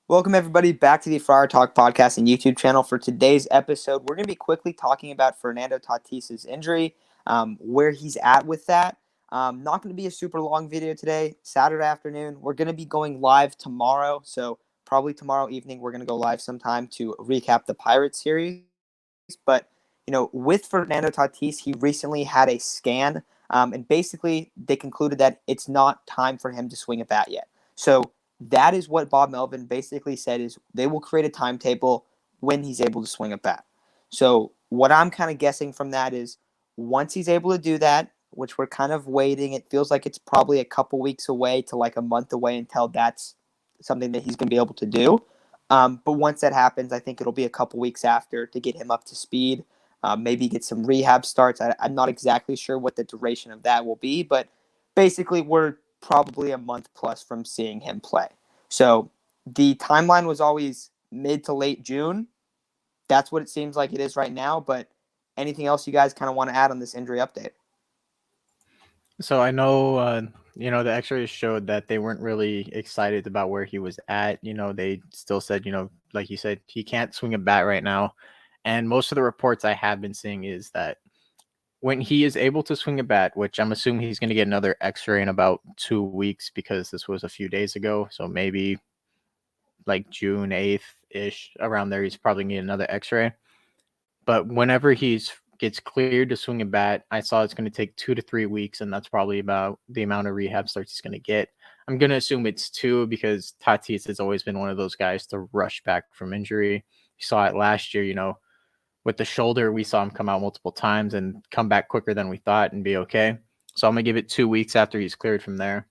Welcome, everybody, back to the Friar Talk podcast and YouTube channel. For today's episode, we're going to be quickly talking about Fernando Tatis' injury, where he's at with that. Not going to be a super long video today, Saturday afternoon. We're going to be going live tomorrow, so probably tomorrow evening we're going to go live sometime to recap the Pirates series. But, with Fernando Tatis, he recently had a scan, and basically they concluded that it's not time for him to swing a bat yet. So that is what Bob Melvin basically said is they will create a timetable when he's able to swing a bat. So what I'm kind of guessing from that is once he's able to do that, which we're kind of waiting, it feels like it's probably a couple weeks away to like a month away until that's something that he's going to be able to do. But once that happens, I think it'll be a couple weeks after to get him up to speed. Maybe get some rehab starts. I'm not exactly sure what the duration of that will be, but basically we're probably a month plus from seeing him play. So the timeline was always mid to late June. That's what it seems like it is right now. But anything else you guys kind of want to add on this injury update? So I know, the X-rays showed that they weren't really excited about where he was at. They still said, like you said, he can't swing a bat right now. And most of the reports I have been seeing is that when he is able to swing a bat, which I'm assuming he's going to get another X-ray in about 2 weeks because this was a few days ago. So maybe like June 8th ish around there, he's probably going to get another X-ray. But whenever he's gets cleared to swing a bat, I saw it's going to take 2 to 3 weeks, and that's probably about the amount of rehab starts he's going to get. I'm going to assume it's two because Tatis has always been one of those guys to rush back from injury. You saw it last year, with the shoulder, we saw him come out multiple times and come back quicker than we thought and be okay. So I'm going to give it 2 weeks after he's cleared from there.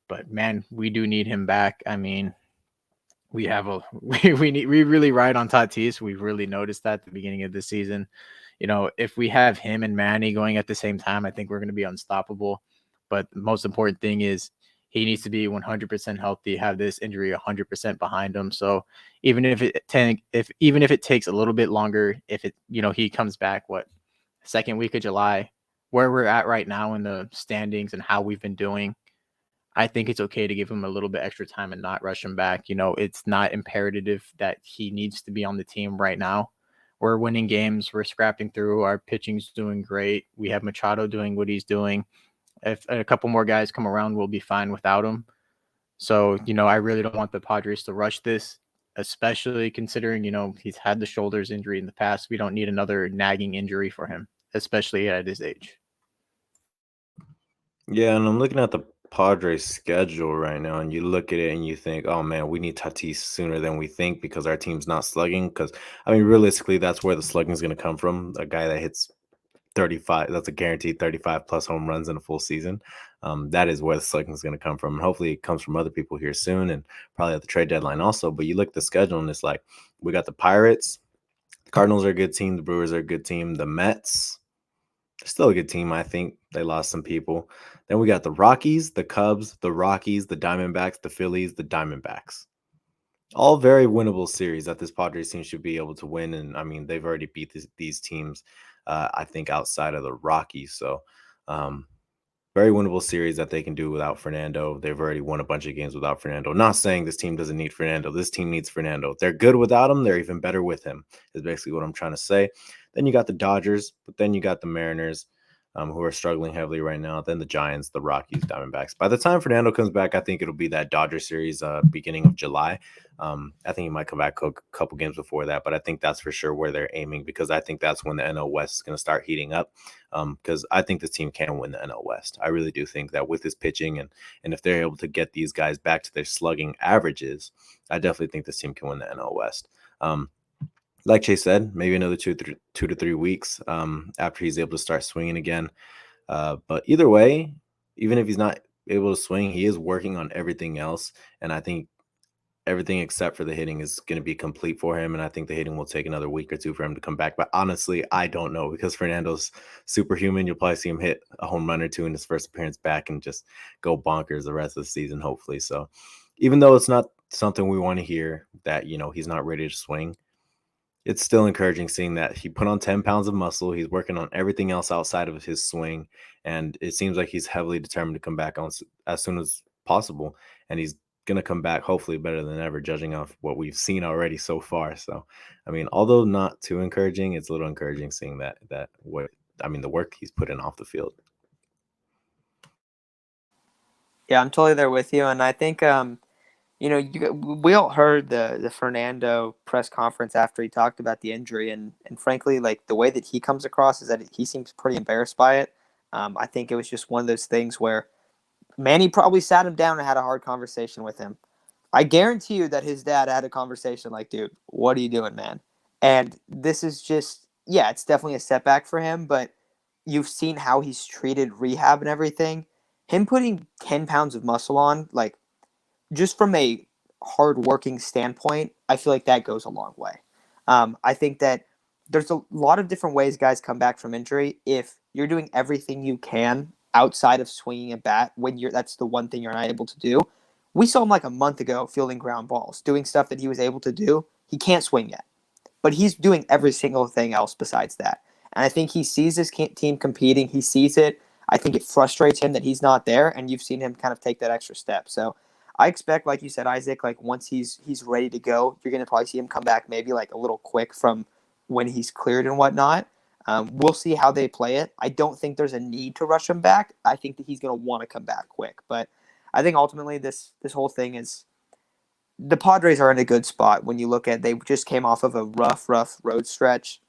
But man, we do need him back. I mean, we have a we really ride on Tatis. We've really noticed that at the beginning of the season. If we have him and Manny going at the same time, I think we're going to be unstoppable. But the most important thing is he needs to be 100% healthy, have this injury 100% behind him. So even if it takes a little bit longer, if he comes back second week of July, where we're at right now in the standings and how we've been doing, I think it's okay to give him a little bit extra time and not rush him back. It's not imperative that he needs to be on the team right now. We're winning games. We're scrapping through. Our pitching's doing great. We have Machado doing what he's doing. If a couple more guys come around, we'll be fine without him. So, I really don't want the Padres to rush this, especially considering, he's had the shoulders injury in the past. We don't need another nagging injury for him, especially at his age. Yeah, and I'm looking at the Padres schedule right now, and you look at it and you think, oh man, we need Tatis sooner than we think because our team's not slugging. Because, I mean, realistically, that's where the slugging is going to come from. A guy that hits 35, that's a guaranteed 35 plus home runs in a full season. That is where the slugging is going to come from. And hopefully, it comes from other people here soon and probably at the trade deadline also. But you look at the schedule, and it's like we got the Pirates, the Cardinals are a good team, the Brewers are a good team, the Mets. Still a good team, I think. They lost some people. Then we got the Rockies, the Cubs, the Rockies, the Diamondbacks, the Phillies, the Diamondbacks. All very winnable series that this Padres team should be able to win. And I mean, they've already beat these teams, I think, outside of the Rockies. So, very winnable series that they can do without Fernando. They've already won a bunch of games without Fernando. Not saying this team doesn't need Fernando. This team needs Fernando. They're good without him. They're even better with him, is basically what I'm trying to say. Then you got the Dodgers, but then you got the Mariners, who are struggling heavily right now. Then the Giants, the Rockies, Diamondbacks. By the time Fernando comes back, I think it'll be that Dodger series beginning of July. I think he might come back a couple games before that, but I think that's for sure where they're aiming because I think that's when the NL West is going to start heating up because I think this team can win the NL West. I really do think that with his pitching and if they're able to get these guys back to their slugging averages, I definitely think this team can win the NL West. Like Chase said, maybe another 2 to 3 weeks after he's able to start swinging again. But either way, even if he's not able to swing, he is working on everything else. And I think everything except for the hitting is going to be complete for him. And I think the hitting will take another week or two for him to come back. But honestly, I don't know because Fernando's superhuman. You'll probably see him hit a home run or two in his first appearance back and just go bonkers the rest of the season, hopefully. So even though it's not something we want to hear that, he's not ready to swing, it's still encouraging seeing that he put on 10 pounds of muscle. He's working on everything else outside of his swing. And it seems like he's heavily determined to come back on as soon as possible. And he's gonna come back hopefully better than ever, judging off what we've seen already so far. So, I mean, although not too encouraging, it's a little encouraging seeing the work he's put in off the field. Yeah, I'm totally there with you, and I think we all heard the Fernando press conference after he talked about the injury, and frankly, like the way that he comes across is that he seems pretty embarrassed by it. I think it was just one of those things where Manny probably sat him down and had a hard conversation with him. I guarantee you that his dad had a conversation like, dude, what are you doing, man? And this is just, yeah, it's definitely a setback for him, but you've seen how he's treated rehab and everything. Him putting 10 pounds of muscle on, like, just from a hard-working standpoint, I feel like that goes a long way. I think that there's a lot of different ways guys come back from injury. If you're doing everything you can outside of swinging a bat, that's the one thing you're not able to do. We saw him like a month ago fielding ground balls, doing stuff that he was able to do. He can't swing yet, but he's doing every single thing else besides that. And I think he sees his team competing. He sees it. I think it frustrates him that he's not there, and you've seen him kind of take that extra step. So I expect, like you said, Isaac, like once he's ready to go, you're going to probably see him come back maybe like a little quick from when he's cleared and whatnot. We'll see how they play it. I don't think there's a need to rush him back. I think that he's going to want to come back quick. But I think ultimately this whole thing is the Padres are in a good spot when you look at they just came off of a rough road stretch.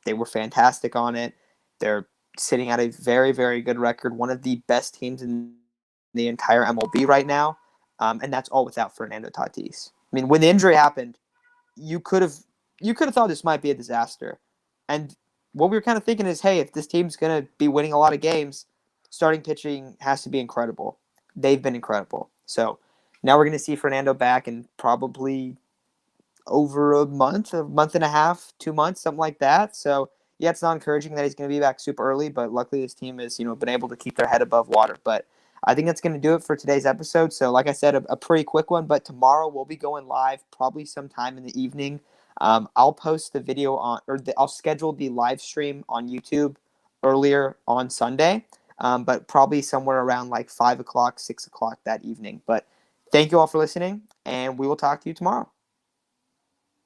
They were fantastic on it. They're sitting at a very, very good record, one of the best teams in the entire MLB right now. And that's all without Fernando Tatis. I mean, when the injury happened, you could have thought this might be a disaster. And what we were kind of thinking is, hey, if this team's going to be winning a lot of games, starting pitching has to be incredible. They've been incredible. So now we're going to see Fernando back in probably over a month and a half, 2 months, something like that. So yeah, it's not encouraging that he's going to be back super early, but luckily this team has been able to keep their head above water. But I think that's going to do it for today's episode. So like I said, a pretty quick one, but tomorrow we'll be going live probably sometime in the evening. I'll post the video I'll schedule the live stream on YouTube earlier on Sunday, but probably somewhere around like 5 o'clock, 6 o'clock that evening. But thank you all for listening, and we will talk to you tomorrow.